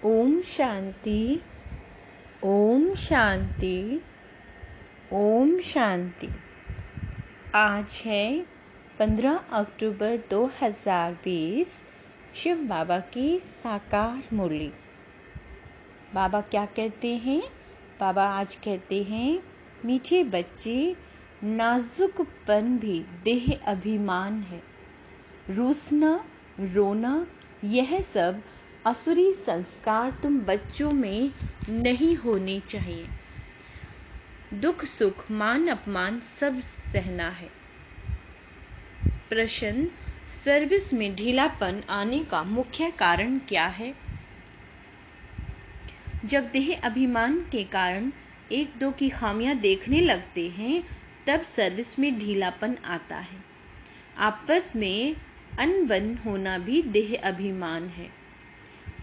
ओम शांति। ओम शांति। ओम शांति। आज है 15 अक्टूबर 2020, शिव बाबा की साकार मुरली। बाबा क्या कहते हैं? बाबा आज कहते हैं, मीठे बच्चे, नाजुकपन भी देह अभिमान है। रूसना, रोना, यह सब असुरी संस्कार तुम बच्चों में नहीं होने चाहिए। दुख सुख मान अपमान सब सहना है। प्रश्न, सर्विस में ढीलापन आने का मुख्य कारण क्या है? जब देह अभिमान के कारण एक दो की खामियां देखने लगते हैं, तब सर्विस में ढीलापन आता है। आपस में अनबन होना भी देह अभिमान है।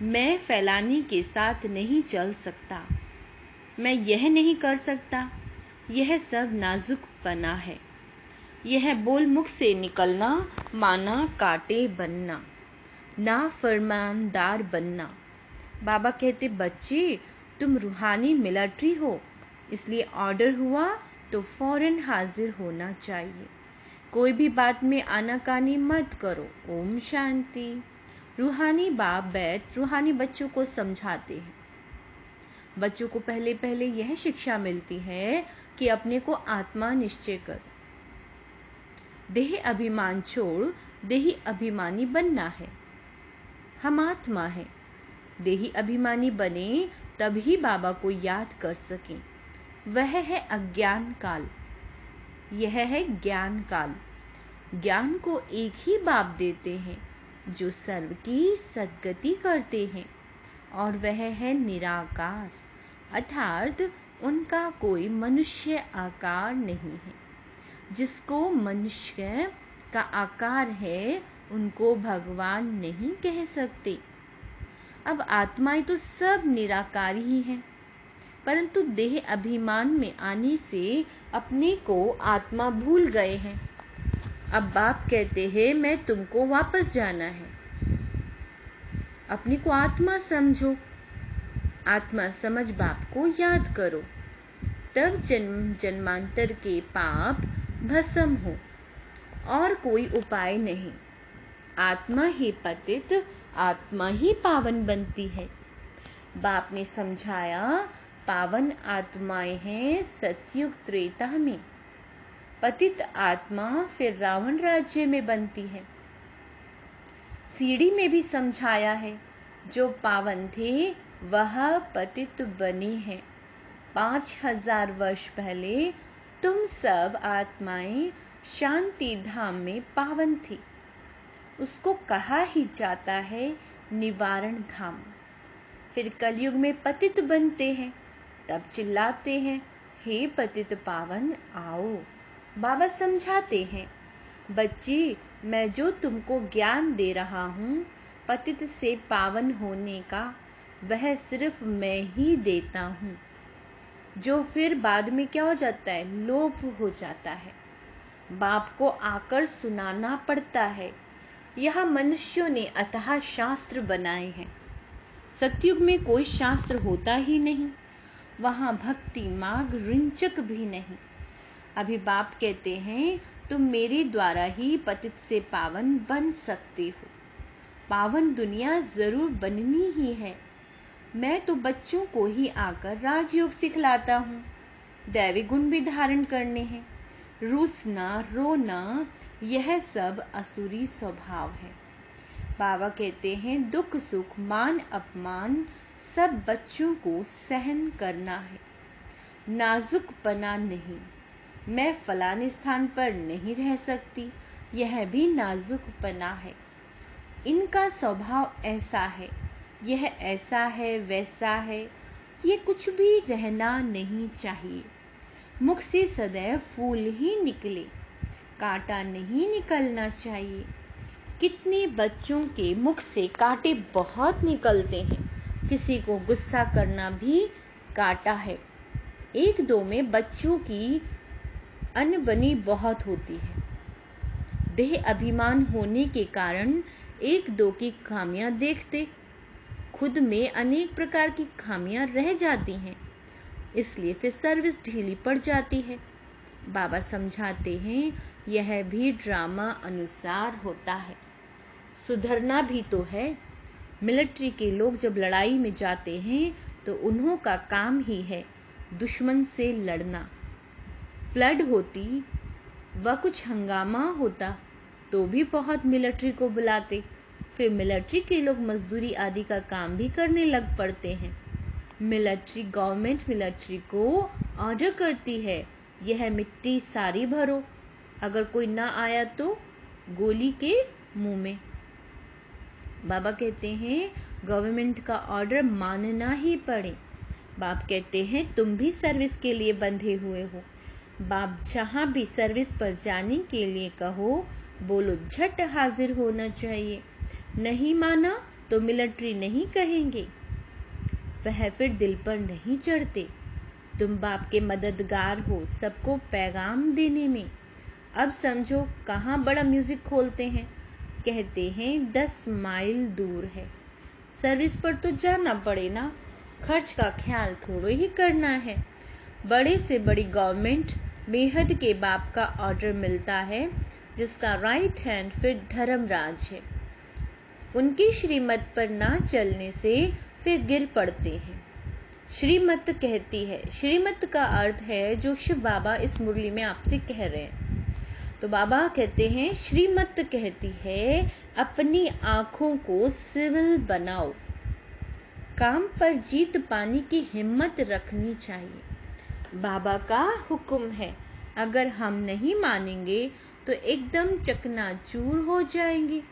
मैं फैलाने के साथ नहीं चल सकता, मैं यह नहीं कर सकता, यह सब नाजुकपना है। यह बोल मुख से निकलना माना कांटे बनना, ना फरमानदार बनना। बाबा कहते, बच्चे तुम रूहानी मिलिट्री हो, इसलिए ऑर्डर हुआ तो फौरन हाजिर होना चाहिए। कोई भी बात में आनाकानी मत करो। ओम शांति। रूहानी बाप बैठ रूहानी बच्चों को समझाते हैं। बच्चों को पहले पहले यह शिक्षा मिलती है कि अपने को आत्मा निश्चय करो। देह अभिमान छोड़ देही अभिमानी बनना है। हम आत्मा है। देही अभिमानी बने तभी बाबा को याद कर सकें। वह है अज्ञान काल, यह है ज्ञान काल। ज्ञान को एक ही बाप देते हैं जो सर्व की सद्गति करते हैं, और वह है निराकार, अर्थात उनका कोई मनुष्य आकार नहीं है। जिसको मनुष्य का आकार है, उनको भगवान नहीं कह सकते। अब आत्माएं तो सब निराकार ही हैं, परंतु देह अभिमान में आने से अपने को आत्मा भूल गए हैं। अब बाप कहते हैं, मैं तुमको वापस जाना है। अपने को आत्मा समझो, आत्मा समझ बाप को याद करो, तब जन्म जन्मांतर के पाप भस्म हो। और कोई उपाय नहीं। आत्मा ही पतित, आत्मा ही पावन बनती है। बाप ने समझाया, पावन आत्माएं हैं सतयुग त्रेता में, पतित आत्मा फिर रावण राज्य में बनती है। सीढ़ी में भी समझाया है, जो पावन थे वह पतित बने हैं। 5000 वर्ष पहले तुम सब आत्माएं शांति धाम में पावन थी। उसको कहा ही जाता है निवारण धाम। फिर कलयुग में पतित बनते हैं, तब चिल्लाते हैं, हे पतित पावन आओ। बाबा समझाते हैं, बच्ची मैं जो तुमको ज्ञान दे रहा हूँ पतित से पावन होने का, वह सिर्फ मैं ही देता हूँ, जो फिर बाद में क्या हो जाता है, लोप हो जाता है। बाप को आकर सुनाना पड़ता है। यह मनुष्यों ने अथाह शास्त्र बनाए हैं। सतयुग में कोई शास्त्र होता ही नहीं, वहां भक्ति मार्ग रिंचक भी नहीं। अभी बाप कहते हैं, तुम मेरे द्वारा ही पतित से पावन बन सकते हो। पावन दुनिया जरूर बननी ही है। मैं तो बच्चों को ही आकर राजयोग सिखलाता हूँ। दैवी गुण भी धारण करने हैं। रूसना, रोना, यह सब असुरी स्वभाव है। बाबा कहते हैं, दुख सुख मान अपमान सब बच्चों को सहन करना है। नाजुकपना नहीं। मैं फलाने स्थान पर नहीं रह सकती, यह भी नाजुकपना है। इनका स्वभाव ऐसा है, यह ऐसा है, वैसा है, ये कुछ भी रहना नहीं चाहिए। मुख से सदैव फूल ही निकले, कांटा नहीं निकलना चाहिए। कितने बच्चों के मुख से कांटे बहुत निकलते हैं। किसी को गुस्सा करना भी कांटा है। एक दो में बच्चों की अनबनी बहुत होती है। देह अभिमान होने के कारण एक दो की खामियां देखते खुद में अनेक प्रकार की खामियां रह जाती हैं, इसलिए फिर सर्विस ढीली पड़ जाती है। बाबा समझाते हैं यह भी ड्रामा अनुसार होता है, सुधरना भी तो है। मिलिट्री के लोग जब लड़ाई में जाते हैं तो उन्हों का काम ही है दुश्मन से लड़ना। फ्लड होती व कुछ हंगामा होता तो भी बहुत मिलिट्री को बुलाते, फिर मिलिट्री के लोग मजदूरी आदि का काम भी करने लग पड़ते हैं। गवर्नमेंट मिलिट्री को ऑर्डर करती है यह मिट्टी सारी भरो, अगर कोई ना आया तो गोली के मुंह में। बाबा कहते हैं गवर्नमेंट का ऑर्डर मानना ही पड़े। बाप कहते हैं तुम भी सर्विस के लिए बंधे हुए हो। बाप जहां भी सर्विस पर जाने के लिए कहो बोलो झट हाजिर होना चाहिए। नहीं माना तो मिलिट्री नहीं कहेंगे, वह फिर दिल पर नहीं चढ़ते। तुम बाप के मददगार हो सबको पैगाम देने में। अब समझो कहाँ बड़ा म्यूजिक खोलते हैं, कहते हैं 10 माइल दूर है। सर्विस पर तो जाना पड़े ना, खर्च का ख्याल थोड़ो ही करना है। बड़े से बड़ी गवर्नमेंट बेहद के बाप का ऑर्डर मिलता है, जिसका राइट हैंड फिर धर्मराज है। उनकी श्रीमत पर ना चलने से फिर गिर पड़ते हैं। श्रीमत कहती है, श्रीमत का अर्थ है जो शिव बाबा इस मुरली में आपसे कह रहे हैं। तो बाबा कहते हैं श्रीमत कहती है अपनी आंखों को सिविल बनाओ, काम पर जीत पाने की हिम्मत रखनी चाहिए। बाबा का हुक्म है, अगर हम नहीं मानेंगे तो एकदम चकनाचूर हो जाएंगे।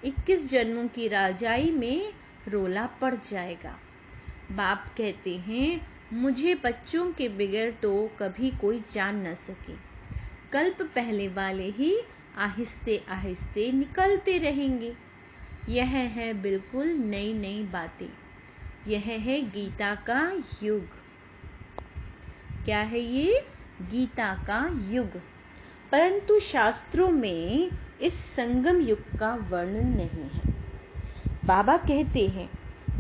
21 जन्मों की राजाई में रोला पड़ जाएगा। बाप कहते हैं मुझे बच्चों के बगैर तो कभी कोई जान न सके। कल्प पहले वाले ही आहिस्ते आहिस्ते निकलते रहेंगे। यह है बिल्कुल नई नई बातें। यह है गीता का युग। क्या है ये? गीता का युग। परंतु शास्त्रों में इस संगम युग का वर्णन नहीं है। बाबा कहते हैं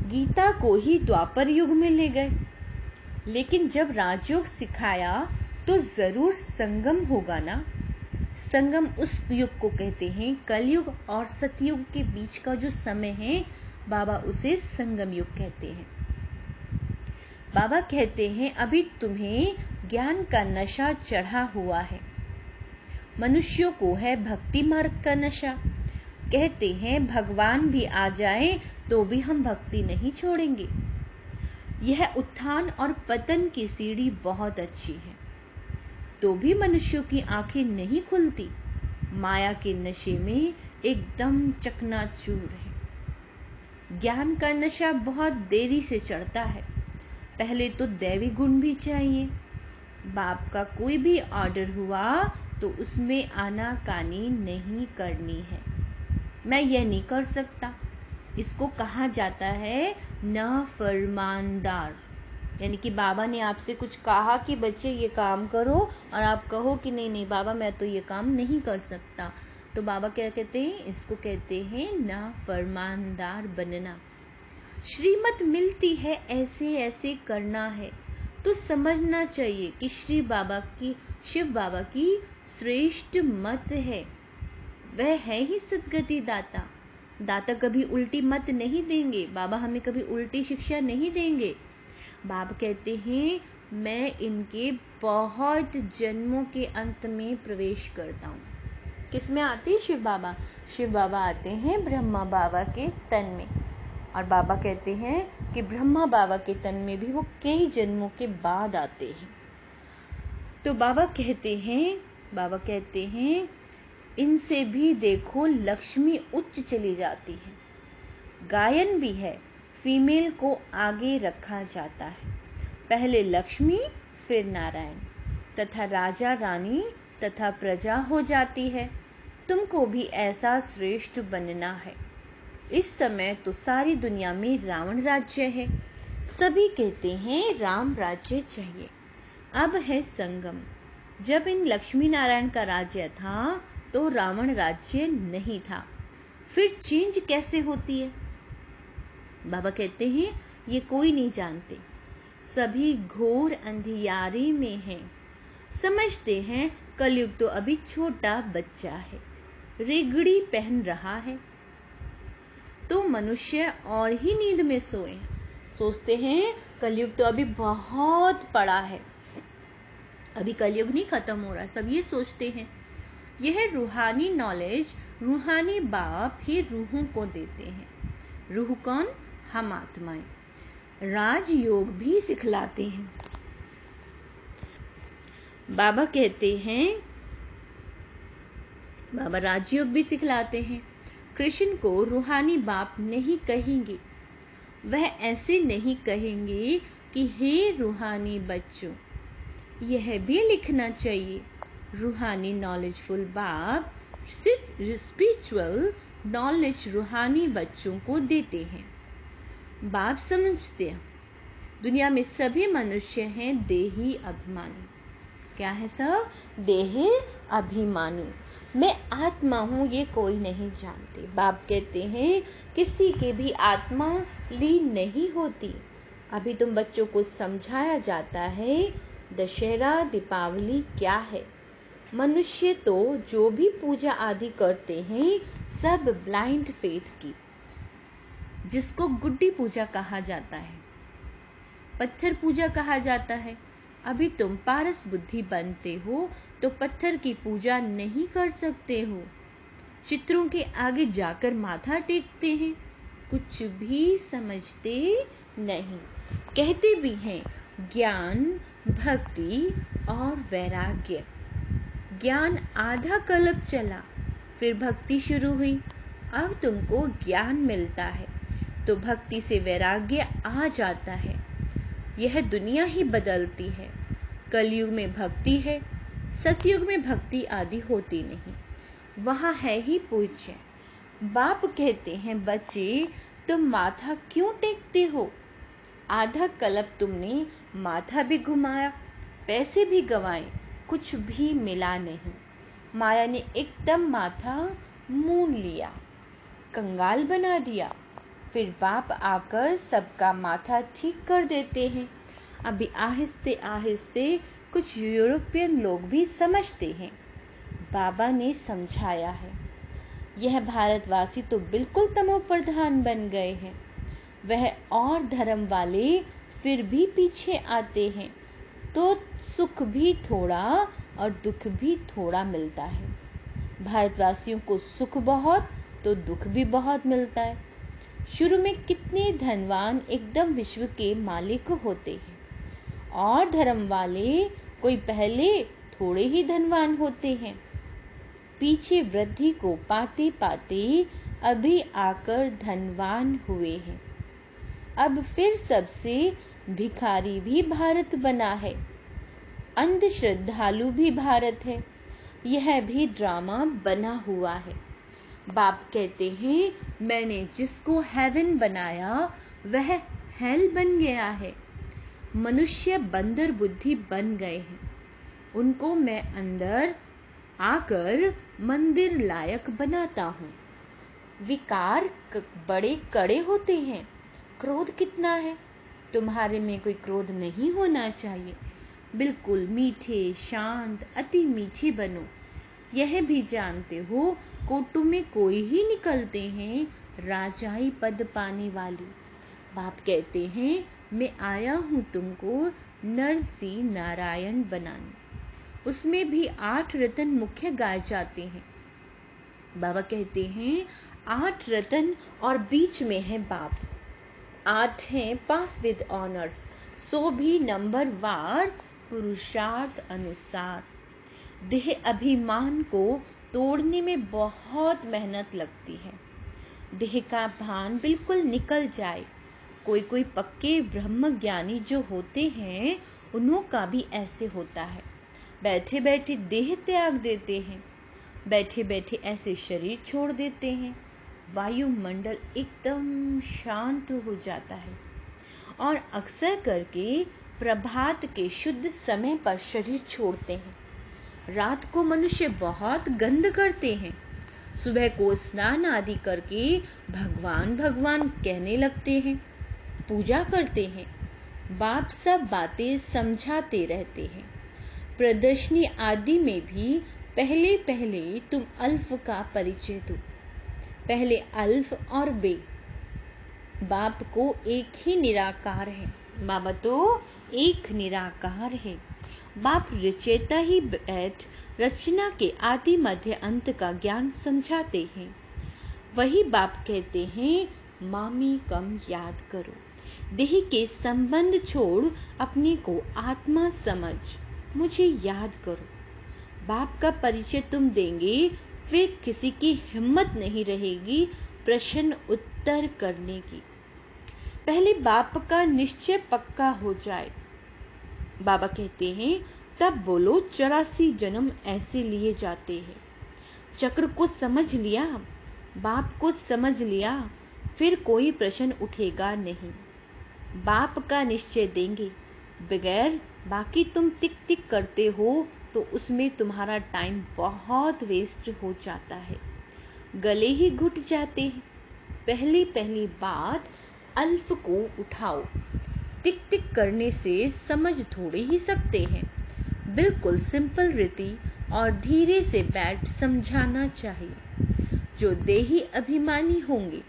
गीता को ही द्वापर युग में ले गए, लेकिन जब राजयोग सिखाया तो जरूर संगम होगा ना। संगम उस युग को कहते हैं, कलयुग और सतयुग के बीच का जो समय है बाबा उसे संगम युग कहते हैं। बाबा कहते हैं अभी तुम्हें ज्ञान का नशा चढ़ा हुआ है, मनुष्यों को है भक्ति मार्ग का नशा। कहते हैं भगवान भी आ जाए तो भी हम भक्ति नहीं छोड़ेंगे। यह उत्थान और पतन की सीढ़ी बहुत अच्छी है, तो भी मनुष्यों की आंखें नहीं खुलती। माया के नशे में एकदम चकनाचूर है। ज्ञान का नशा बहुत देरी से चढ़ता है, पहले तो दैवी गुण भी चाहिए। बाप का कोई भी ऑर्डर हुआ तो उसमें आनाकानी नहीं करनी है। मैं यह नहीं कर सकता, इसको कहा जाता है नाफरमानदार। यानी कि बाबा ने आपसे कुछ कहा कि बच्चे ये काम करो और आप कहो कि नहीं नहीं बाबा मैं तो ये काम नहीं कर सकता, तो बाबा क्या कहते हैं? इसको कहते हैं नाफरमानदार बनना। श्रीमत मिलती है ऐसे ऐसे करना है तो समझना चाहिए कि शिव बाबा की श्रेष्ठ मत है। वह है ही सद्गति दाता। दाता कभी उल्टी मत नहीं देंगे, बाबा हमें कभी उल्टी शिक्षा नहीं देंगे। बाबा कहते हैं मैं इनके बहुत जन्मों के अंत में प्रवेश करता हूँ। किस में आते हैं शिव बाबा? शिव बाबा आते हैं ब्रह्मा बाबा के तन में, और बाबा कहते हैं कि ब्रह्मा बाबा के तन में भी वो कई जन्मों के बाद आते हैं। तो बाबा कहते हैं इनसे भी देखो लक्ष्मी उच्च चली जाती है। गायन भी है, फीमेल को आगे रखा जाता है, पहले लक्ष्मी फिर नारायण, तथा राजा रानी तथा प्रजा हो जाती है। तुमको भी ऐसा श्रेष्ठ बनना है। इस समय तो सारी दुनिया में रावण राज्य है, सभी कहते हैं राम राज्य चाहिए। अब है संगम। जब इन लक्ष्मी नारायण का राज्य था तो रावण राज्य नहीं था, फिर चेंज कैसे होती है? बाबा कहते हैं ये कोई नहीं जानते, सभी घोर अंधियारे में हैं। समझते हैं कलयुग तो अभी छोटा बच्चा है, रेगड़ी पहन रहा है। तो मनुष्य और ही नींद में सोए, सोचते हैं कलयुग तो अभी बहुत बड़ा है, अभी कलयुग नहीं खत्म हो रहा, सब ये सोचते हैं। यह रूहानी नॉलेज रूहानी बाप ही रूहों को देते हैं। रूह कौन? हम आत्माएं। राजयोग भी सिखलाते हैं। बाबा कहते हैं, बाबा राजयोग भी सिखलाते हैं। कृष्ण को रूहानी बाप नहीं कहेंगे, वह ऐसे नहीं कहेंगे कि हे रूहानी बच्चों। यह भी लिखना चाहिए, रूहानी नॉलेजफुल बाप सिर्फ स्पिरिचुअल नॉलेज रूहानी बच्चों को देते हैं। बाप समझते हैं दुनिया में सभी मनुष्य हैं देही अभिमानी। क्या है सब? देही अभिमानी। मैं आत्मा हूं ये कोई नहीं जानते। बाप कहते हैं किसी के भी आत्मा लीन नहीं होती। अभी तुम बच्चों को समझाया जाता है दशहरा दीपावली क्या है। मनुष्य तो जो भी पूजा आदि करते हैं सब ब्लाइंड फेथ की, जिसको गुड्डी पूजा कहा जाता है, पत्थर पूजा कहा जाता है। अभी तुम पारस बुद्धि बनते हो तो पत्थर की पूजा नहीं कर सकते हो। चित्रों के आगे जाकर माथा टेकते हैं, कुछ भी समझते नहीं। कहते भी हैं ज्ञान, भक्ति और वैराग्य। ज्ञान आधा कल्प चला, फिर भक्ति शुरू हुई, अब तुमको ज्ञान मिलता है तो भक्ति से वैराग्य आ जाता है। यह दुनिया ही बदलती है। कलयुग में भक्ति है, सतयुग में भक्ति आदि होती नहीं, वहां है ही पूज्य। बाप कहते हैं बच्चे तुम माथा क्यों टेकते हो? आधा कल्प तुमने माथा भी घुमाया, पैसे भी गंवाए, कुछ भी मिला नहीं। माया ने एकदम माथा मूंड लिया, कंगाल बना दिया। फिर बाप आकर सबका माथा ठीक कर देते हैं। अभी आहिस्ते आहिस्ते कुछ यूरोपियन लोग भी समझते हैं। बाबा ने समझाया है। यह भारतवासी तो बिल्कुल तमो प्रधान बन गए हैं। वह और धर्म वाले फिर भी पीछे आते हैं तो सुख भी थोड़ा और दुख भी थोड़ा मिलता है। भारतवासियों को सुख बहुत तो दुख भी बहुत मिलता है। शुरू में कितने धनवान एकदम विश्व के मालिक होते हैं, और धर्म वाले कोई पहले थोड़े ही धनवान होते हैं। पीछे वृद्धि को पाते पाते अभी आकर धनवान हुए हैं। अब फिर सबसे भिखारी भी भारत बना है, अंध श्रद्धालु भी भारत है। यह भी ड्रामा बना हुआ है। बाप कहते हैं मैंने जिसको हेवन बनाया वह हेल बन गया है। मनुष्य बंदर बुद्धि बन गए हैं, उनको मैं अंदर आकर मंदिर लायक बनाता हूँ। विकार बड़े कड़े होते हैं। क्रोध कितना है? तुम्हारे में कोई क्रोध नहीं होना चाहिए। बिल्कुल मीठे, शांत, अति मीठे बनो। यह भी जानते हो कोटू में कोई ही निकलते हैं राजाई पद पाने वाली। बाप कहते हैं मैं आया हूं तुमको नरसी नारायण बनाने। उसमें भी 8 रतन मुख्य गाए जाते हैं। बाबा कहते हैं 8 रतन और बीच में है बाप। 8 हैं पास विद ऑनर्स, 100 भी नंबर वार पुरुषार्थ अनुसार। देह अभिमान को तोड़ने में बहुत मेहनत लगती है। देह का भान बिल्कुल निकल जाए। कोई कोई पक्के ब्रह्म ज्ञानी जो होते हैं उन्हों का भी ऐसे होता है। बैठे बैठे देह त्याग देते हैं, बैठे बैठे ऐसे शरीर छोड़ देते हैं। वायुमंडल एकदम शांत हो जाता है और अक्सर करके प्रभात के शुद्ध समय पर शरीर छोड़ते हैं। रात को मनुष्य बहुत गंध करते हैं, सुबह को स्नान आदि करके भगवान भगवान कहने लगते हैं, पूजा करते हैं। बाप सब बातें समझाते रहते हैं। प्रदर्शनी आदि में भी पहले पहले तुम अल्फ का परिचय दो। पहले अल्फ और बे। बाप को एक ही निराकार है। बाबा तो एक निराकार है। बाप रचयिता ही बैठ रचना के आदि मध्य अंत का ज्ञान समझाते हैं। वही बाप कहते हैं, मामी कम याद करो, देह के संबंध छोड़ अपने को आत्मा समझ, मुझे याद करो। बाप का परिचय तुम देंगे, फिर किसी की हिम्मत नहीं रहेगी प्रश्न उत्तर करने की। पहले बाप का निश्चय पक्का हो जाए। बाबा कहते हैं, तब बोलो 84 जन्म ऐसे लिए जाते हैं। चक्र को समझ लिया, बाप को समझ लिया, फिर कोई प्रश्न उठेगा नहीं। बाप का निश्चय देंगे, बगैर बाकी तुम टिक टिक करते हो तो उसमें तुम्हारा टाइम बहुत वेस्ट हो जाता है, गले ही घुट जाते हैं। पहली बात अल्फ को उठाओ। टिक टिक करने से समझ थोड़े ही सकते हैं। बिल्कुल सिंपल रीति और धीरे से बैठ समझाना चाहिए। जो देही अभिमानी होंगे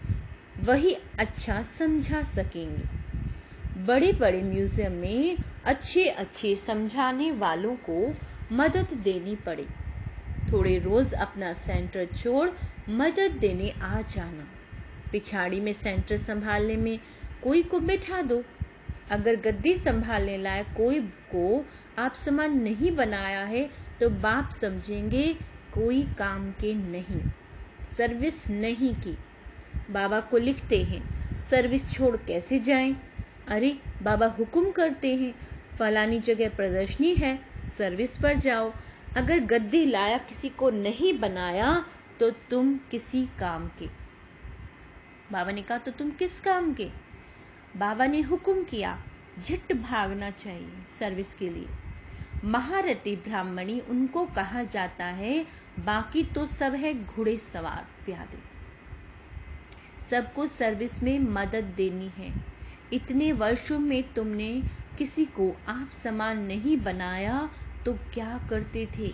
वही अच्छा समझा सकेंगे। बड़े बड़े म्यूजियम में अच्छे समझाने वालों को मदद देनी पड़े। थोड़े रोज अपना सेंटर छोड़ मदद देने आ जाना। पिछाड़ी में सेंटर संभालने में कोई को बिठा दो। अगर गद्दी संभालने लायक कोई को आप समान नहीं बनाया है तो बाप समझेंगे कोई काम के नहीं, सर्विस नहीं की। बाबा को लिखते हैं, सर्विस छोड़ कैसे जाएं? अरे बाबा हुक्म करते हैं, फलानी जगह प्रदर्शनी है, सर्विस पर जाओ। अगर गद्दी लाया किसी को नहीं बनाया तो तुम किसी काम के। बाबा ने कहा तो तुम किस काम के? बाबा ने हुक्म किया, झट भागना चाहिए सर्विस के लिए। महारथी ब्राह्मणी उनको कहा जाता है, बाकी तो सब है घोड़े सवार प्यादे। सबको सर्विस में मदद देनी है। इतने वर्षों में तुमने किसी को आप समान नहीं बनाया तो क्या करते थे?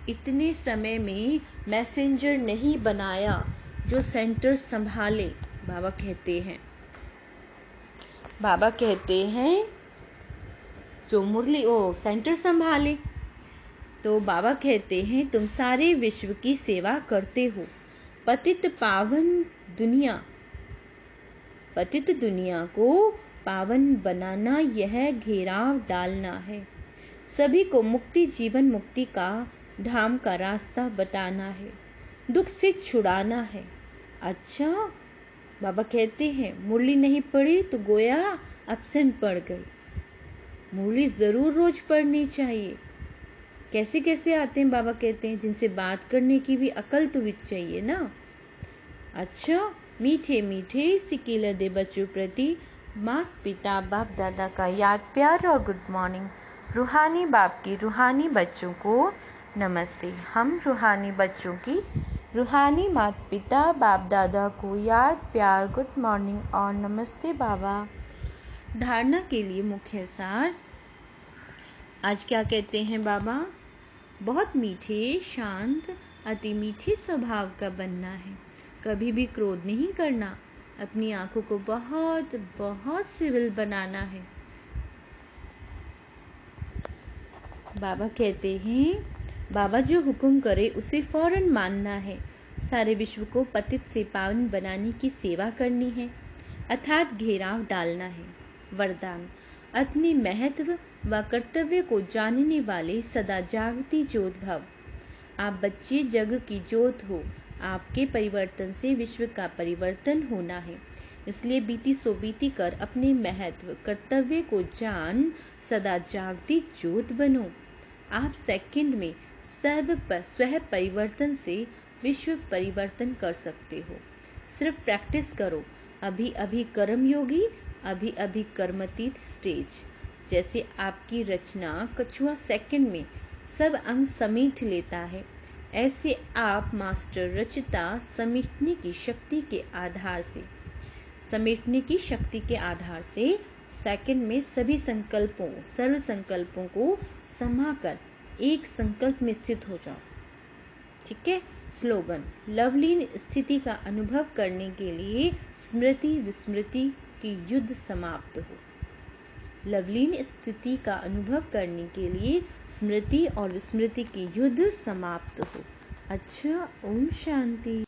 इतने समय में मैसेंजर नहीं बनाया जो सेंटर संभाले। बाबा कहते हैं जो मुरली सेंटर संभाले। तो बाबा कहते हैं तुम सारे विश्व की सेवा करते हो। पतित दुनिया को पावन बनाना, यह घेराव डालना है। सभी को मुक्ति, जीवन मुक्ति का धाम का रास्ता बताना है, दुख से छुड़ाना है। अच्छा, बाबा कहते हैं मुरली नहीं पढ़ी तो गोया एब्सेंट पड़ गई। मुरली जरूर रोज पढ़नी चाहिए। कैसे कैसे आते हैं? बाबा कहते हैं जिनसे बात करने की भी अकल तो भी चाहिए ना। अच्छा, मीठे मीठे सिकीला दे बच्चों प्रति माता पिता बाप दादा का याद प्यार और गुड मॉर्निंग। रूहानी बाप की रूहानी बच्चों को नमस्ते। हम रूहानी बच्चों की रूहानी माता पिता बाप दादा को याद प्यार गुड मॉर्निंग और नमस्ते बाबा। धारणा के लिए मुख्य सार आज क्या कहते हैं बाबा? बहुत मीठे, शांत, अति मीठे स्वभाव का बनना है। कभी भी क्रोध नहीं करना। अपनी आंखों को बहुत बहुत सिविल बनाना है। बाबा कहते हैं बाबा जो हुक्म करे उसे फौरन मानना है। सारे विश्व को पतित से पावन बनाने की सेवा करनी है, अर्थात घेराव डालना है। वरदान, अपने महत्व व कर्तव्य को जानने वाले सदा जागती ज्योत भव। आप बच्चे जग की ज्योत हो। आपके परिवर्तन से विश्व का परिवर्तन होना है। इसलिए बीती सो बीती कर अपने महत्व कर्तव्य को जान सदा जागती ज्योत बनो। आप सेकंड में स्व परिवर्तन से विश्व परिवर्तन कर सकते हो। सिर्फ प्रैक्टिस करो। अभी अभी कर्मयोगी, अभी अभी कर्मतीत स्टेज। जैसे आपकी रचना कछुआ सेकंड में सब अंग समेट लेता है, ऐसे आप मास्टर रचिता समेटने की शक्ति के आधार से सेकंड में सभी संकल्पों, सर्व संकल्पों को समाकर एक संकल्प में स्थित हो जाओ। ठीक है। स्लोगन, लवलीन स्थिति का अनुभव करने के लिए स्मृति विस्मृति की युद्ध समाप्त हो। लवलीन स्थिति का अनुभव करने के लिए स्मृति और विस्मृति की युद्ध समाप्त हो। अच्छा, ओम शांति।